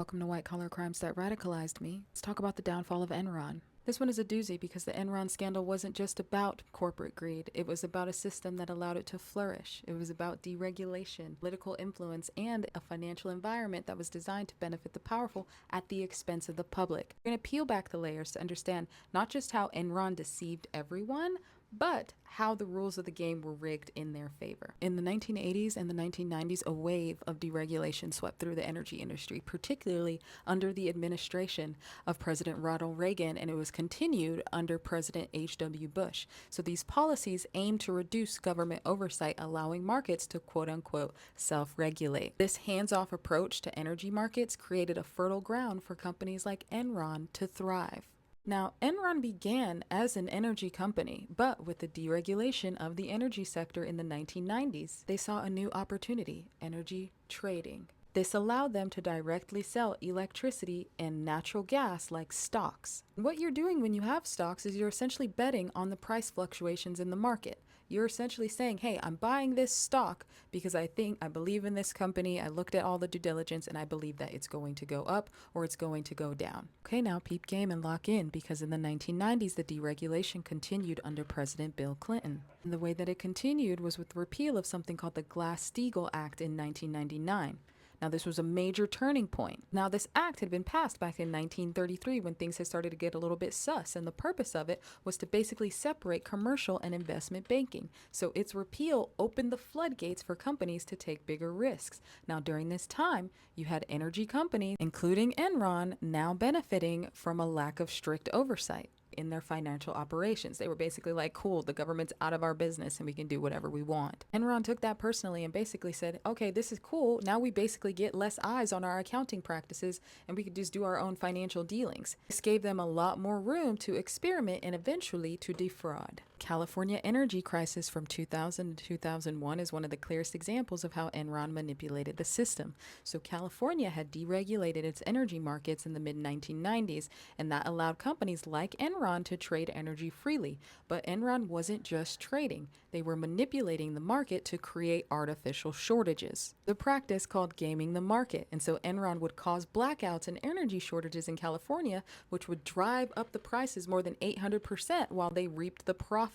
Welcome to White Collar Crimes That Radicalized Me. Let's talk about the downfall of Enron. This one is a doozy because the Enron scandal wasn't just about corporate greed. It was about a system that allowed it to flourish. It was about deregulation, political influence, and a financial environment that was designed to benefit the powerful at the expense of the public. We're going to peel back the layers to understand not just how Enron deceived everyone, but how the rules of the game were rigged in their favor. In the 1980s and the 1990s, a wave of deregulation swept through the energy industry, particularly under the administration of President Ronald Reagan, and it was continued under President H.W. Bush. So these policies aimed to reduce government oversight, allowing markets to quote-unquote self-regulate. This hands-off approach to energy markets created a fertile ground for companies like Enron to thrive. Now, Enron began as an energy company, but with the deregulation of the energy sector in the 1990s, they saw a new opportunity: energy trading. This allowed them to directly sell electricity and natural gas like stocks. What you're doing when you have stocks is you're essentially betting on the price fluctuations in the market. You're essentially saying, hey, I'm buying this stock because I believe in this company. I looked at all the due diligence and I believe that it's going to go up or it's going to go down. Okay, now peep game and lock in, because in the 1990s, the deregulation continued under President Bill Clinton. And the way that it continued was with the repeal of something called the Glass-Steagall Act in 1999. Now, this was a major turning point. Now, this act had been passed back in 1933 when things had started to get a little bit sus, and the purpose of it was to basically separate commercial and investment banking. So its repeal opened the floodgates for companies to take bigger risks. Now, during this time, you had energy companies, including Enron, now benefiting from a lack of strict oversight in their financial operations. They were basically like, cool, the government's out of our business and we can do whatever we want. Enron took that personally and basically said, okay, this is cool. Now we basically get less eyes on our accounting practices and we could just do our own financial dealings. This gave them a lot more room to experiment and eventually to defraud. California energy crisis from 2000 to 2001 is one of the clearest examples of how Enron manipulated the system. So California had deregulated its energy markets in the mid-1990s, and that allowed companies like Enron to trade energy freely. But Enron wasn't just trading. They were manipulating the market to create artificial shortages. The practice called gaming the market. And so Enron would cause blackouts and energy shortages in California, which would drive up the prices more than 800% while they reaped the profits.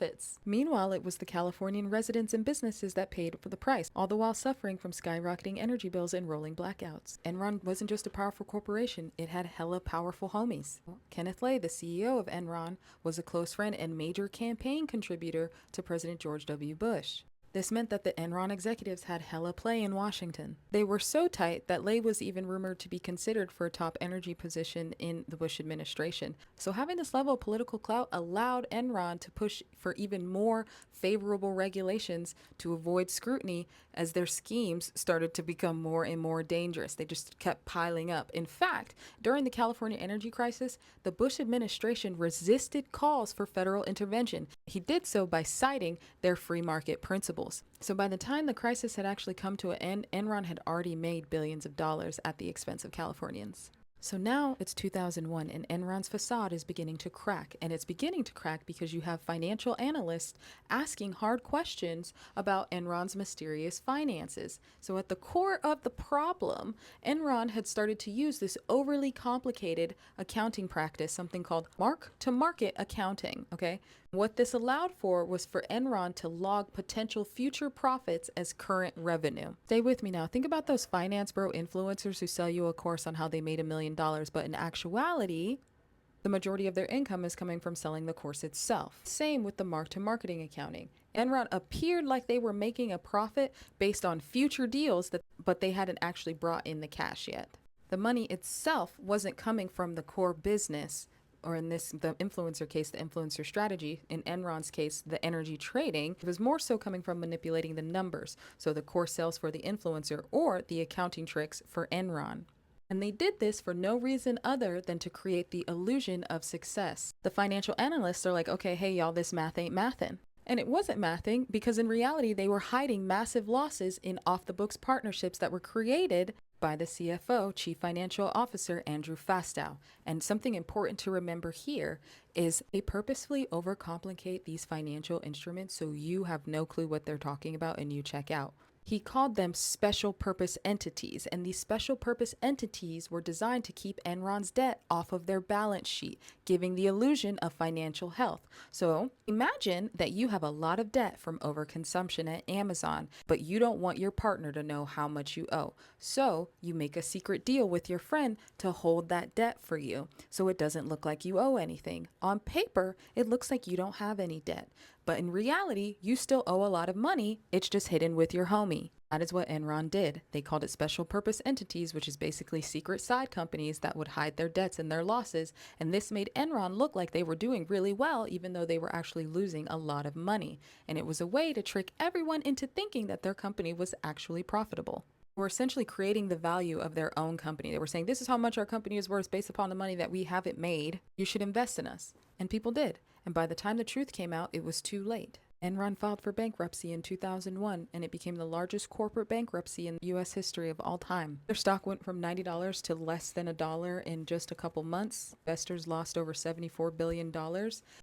Meanwhile, it was the Californian residents and businesses that paid for the price, all the while suffering from skyrocketing energy bills and rolling blackouts. Enron wasn't just a powerful corporation, it had hella powerful homies. Kenneth Lay, the CEO of Enron, was a close friend and major campaign contributor to President George W. Bush. This meant that the Enron executives had hella play in Washington. They were so tight that Lay was even rumored to be considered for a top energy position in the Bush administration. So having this level of political clout allowed Enron to push for even more favorable regulations to avoid scrutiny as their schemes started to become more and more dangerous. They just kept piling up. In fact, during the California energy crisis, the Bush administration resisted calls for federal intervention. He did so by citing their free market principles. So by the time the crisis had actually come to an end, Enron had already made billions of dollars at the expense of Californians. So now it's 2001 and Enron's facade is beginning to crack. And it's beginning to crack because you have financial analysts asking hard questions about Enron's mysterious finances. So at the core of the problem, Enron had started to use this overly complicated accounting practice, something called mark-to-market accounting, okay? What this allowed for was for Enron to log potential future profits as current revenue. Stay with me now. Think about those finance bro influencers who sell you a course on how they made $1 million, but in actuality, the majority of their income is coming from selling the course itself. Same with the mark-to-marketing accounting. Enron appeared like they were making a profit based on future deals, but they hadn't actually brought in the cash yet. The money itself wasn't coming from the core business, or in this, the influencer case, the influencer strategy. In Enron's case, the energy trading. It was more so coming from manipulating the numbers. So the core sales for the influencer or the accounting tricks for Enron. And they did this for no reason other than to create the illusion of success. The financial analysts are like, okay, hey y'all, this math ain't mathin'. And it wasn't mathing because in reality, they were hiding massive losses in off-the-books partnerships that were created by the CFO, Chief Financial Officer, Andrew Fastow. And something important to remember here is they purposefully overcomplicate these financial instruments so you have no clue what they're talking about and you check out. He called them special purpose entities, and these special purpose entities were designed to keep Enron's debt off of their balance sheet, giving the illusion of financial health. So imagine that you have a lot of debt from overconsumption at Amazon, but you don't want your partner to know how much you owe. So you make a secret deal with your friend to hold that debt for you, so it doesn't look like you owe anything. On paper, it looks like you don't have any debt. But in reality, you still owe a lot of money. It's just hidden with your homie. That is what Enron did. They called it special purpose entities, which is basically secret side companies that would hide their debts and their losses. And this made Enron look like they were doing really well, even though they were actually losing a lot of money. And it was a way to trick everyone into thinking that their company was actually profitable. Were essentially creating the value of their own company. They were saying, this is how much our company is worth based upon the money that we haven't made. You should invest in us. And people did. And by the time the truth came out, it was too late. Enron filed for bankruptcy in 2001, and it became the largest corporate bankruptcy in U.S. history of all time. Their stock went from $90 to less than $1 in just a couple months. Investors lost over $74 billion.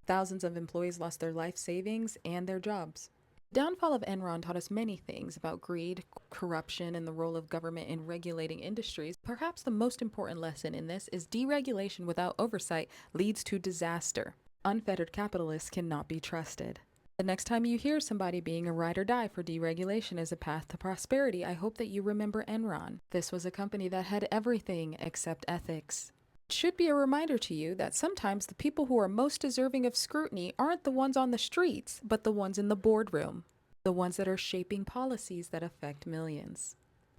Thousands of employees lost their life savings and their jobs. The downfall of Enron taught us many things about greed, corruption, and the role of government in regulating industries. Perhaps the most important lesson in this is deregulation without oversight leads to disaster. Unfettered capitalists cannot be trusted. The next time you hear somebody being a ride or die for deregulation as a path to prosperity, I hope that you remember Enron. This was a company that had everything except ethics. It should be a reminder to you that sometimes the people who are most deserving of scrutiny aren't the ones on the streets, but the ones in the boardroom, the ones that are shaping policies that affect millions.